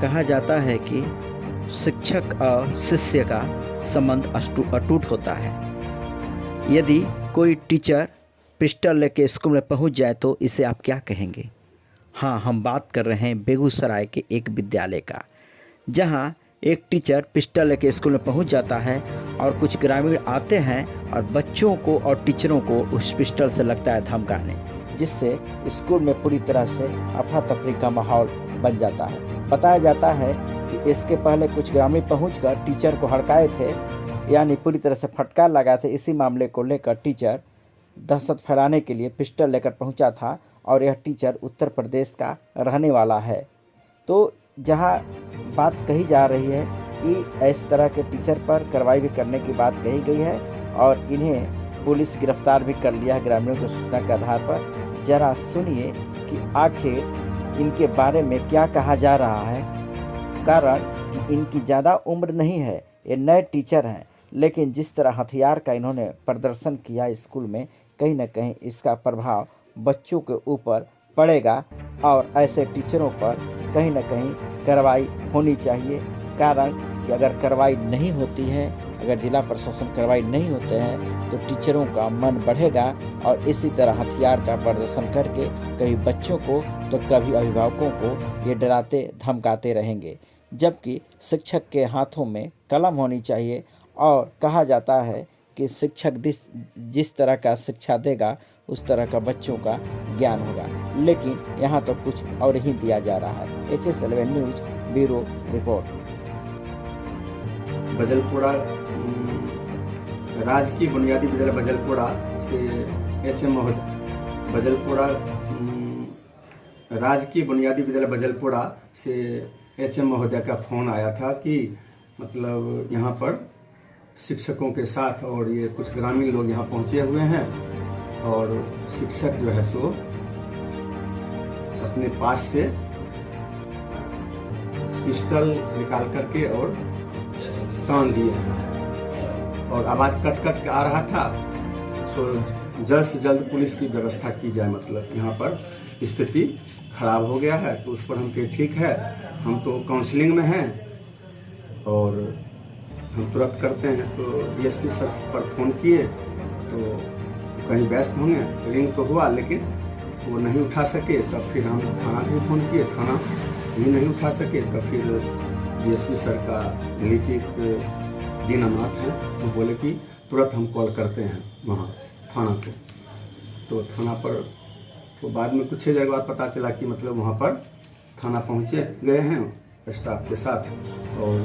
कहा जाता है कि शिक्षक और शिष्य का संबंध अटूट होता है। यदि कोई टीचर पिस्टल लेके स्कूल में पहुंच जाए तो इसे आप क्या कहेंगे? हाँ, हम बात कर रहे हैं बेगूसराय के एक विद्यालय का, जहां एक टीचर पिस्टल लेके स्कूल में पहुंच जाता है और कुछ ग्रामीण आते हैं और बच्चों को और टीचरों को उस पिस्टल से लगता है धमकाने, जिससे स्कूल में पूरी तरह से अफरा तफरी का माहौल बन जाता है। बताया जाता है कि इसके पहले कुछ ग्रामीण पहुंचकर टीचर को हड़काए थे, यानी पूरी तरह से फटकार लगाए थे। इसी मामले को लेकर टीचर दहशत फैलाने के लिए पिस्टल लेकर पहुंचा था और यह टीचर उत्तर प्रदेश का रहने वाला है। तो जहां बात कही जा रही है कि इस तरह के टीचर पर कार्रवाई भी करने की बात कही गई है और इन्हें पुलिस गिरफ्तार भी कर लिया है ग्रामीणों की सूचना के आधार पर। जरा सुनिए कि आखिर इनके बारे में क्या कहा जा रहा है। कारण कि इनकी ज़्यादा उम्र नहीं है, ये नए टीचर हैं, लेकिन जिस तरह हथियार का इन्होंने प्रदर्शन किया स्कूल में, कहीं ना कहीं इसका प्रभाव बच्चों के ऊपर पड़ेगा और ऐसे टीचरों पर कहीं ना कहीं कार्रवाई होनी चाहिए। कारण कि अगर कार्रवाई नहीं होती है, अगर जिला प्रशासन कार्रवाई नहीं होते हैं तो टीचरों का मन बढ़ेगा और इसी तरह हथियार का प्रदर्शन करके कभी बच्चों को तो कभी अभिभावकों को ये डराते धमकाते रहेंगे। जबकि शिक्षक के हाथों में कलम होनी चाहिए और कहा जाता है कि शिक्षक जिस तरह का शिक्षा देगा उस तरह का बच्चों का ज्ञान होगा, लेकिन यहाँ तो कुछ और ही दिया जा रहा है। HS11 news bureau report. बजलपुरा राजकीय बुनियादी विद्यालय बजलपुरा से HM महोदय बजलपुरा राजकीय बुनियादी विद्यालय बजलपुरा से HM महोदय का फ़ोन आया था कि मतलब यहाँ पर शिक्षकों के साथ और ये कुछ ग्रामीण लोग यहाँ पहुँचे हुए हैं और शिक्षक जो है सो अपने पास से पिस्टल निकाल करके और तान दिए हैं और आवाज़ कट कट के आ रहा था। सो जल्द से जल्द पुलिस की व्यवस्था की जाए, मतलब यहाँ पर स्थिति खराब हो गया है। तो उस पर हम कहे ठीक है, हम तो काउंसलिंग में हैं और हम तुरंत करते हैं। तो DSP सर पर फ़ोन किए तो कहीं व्यस्त होंगे, रिंग तो हुआ लेकिन वो नहीं उठा सके। तब फिर हम थाना भी फ़ोन किए, थाना भी नहीं उठा सके। तब फिर DSP सर का लिपिक दीनानाथ हैं, वो बोले कि तुरंत हम कॉल करते हैं वहाँ थाना को। तो थाना पर तो बाद में कुछ देर बाद पता चला कि मतलब वहाँ पर थाना पहुँचे गए हैं स्टाफ के साथ। और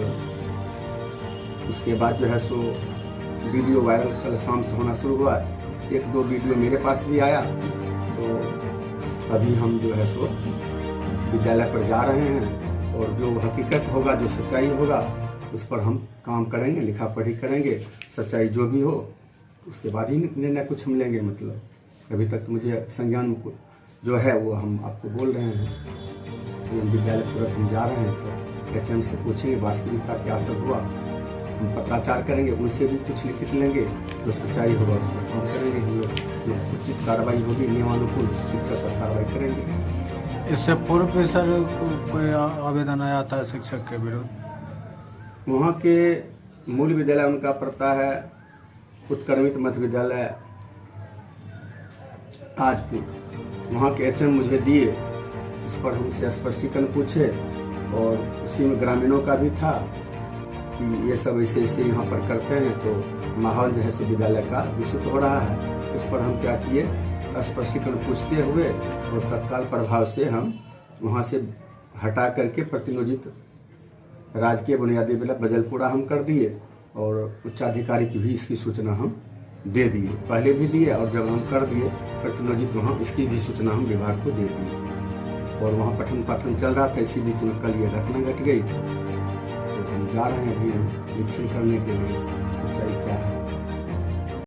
उसके बाद जो है सो वीडियो वायरल कल शाम से होना शुरू हुआ। एक दो वीडियो मेरे पास भी आया। तो अभी हम जो है सो विद्यालय पर जा रहे हैं और जो हकीकत होगा, जो सच्चाई होगा, उस पर हम काम करेंगे, लिखा पढ़ी करेंगे। सच्चाई जो भी हो उसके बाद ही निर्णय कुछ हम लेंगे। मतलब अभी तक तो मुझे संज्ञान जो है वो हम आपको बोल रहे हैं। हम विद्यालय तुरंत हम जा रहे हैं तो HM से पूछेंगे वास्तविकता क्या सब हुआ। हम पत्राचार करेंगे, उनसे भी कुछ लिखित लेंगे, जो सच्चाई होगा उस पर काम करेंगे। हम लोग जो उचित कार्रवाई होगी नियमानुकूल शिक्षक पर कार्रवाई करेंगे। इससे पूर्व भी सर कोई आवेदन आया था शिक्षक के विरुद्ध? वहाँ के मूल विद्यालय उनका पड़ता है उत्क्रमित मध्य विद्यालय ताजपुर। वहाँ के HM मुझे दिए, उस पर हमसे स्पष्टीकरण पूछे और उसी में ग्रामीणों का भी था कि ये सब ऐसे ऐसे यहाँ पर करते हैं तो माहौल जो है सो विद्यालय का दूषित हो रहा है। उस पर हम क्या किए, स्पष्टीकरण पूछते हुए और तत्काल प्रभाव से हम वहाँ से हटा करके प्रतिनिधित राजकीय बुनियादी विद्यालय बजलपुरा हम कर दिए और उच्चाधिकारी की भी इसकी सूचना हम दे दिए, पहले भी दिए और जब हम कर दिए प्रतिनिधित वहाँ इसकी भी सूचना हम विभाग को दे दिए। और वहाँ पठन पाठन चल रहा था, इसी बीच में कल ये घटना घट गई। तो हम जा रहे हैं अभी निरीक्षण करने के लिए सच्चाई क्या है।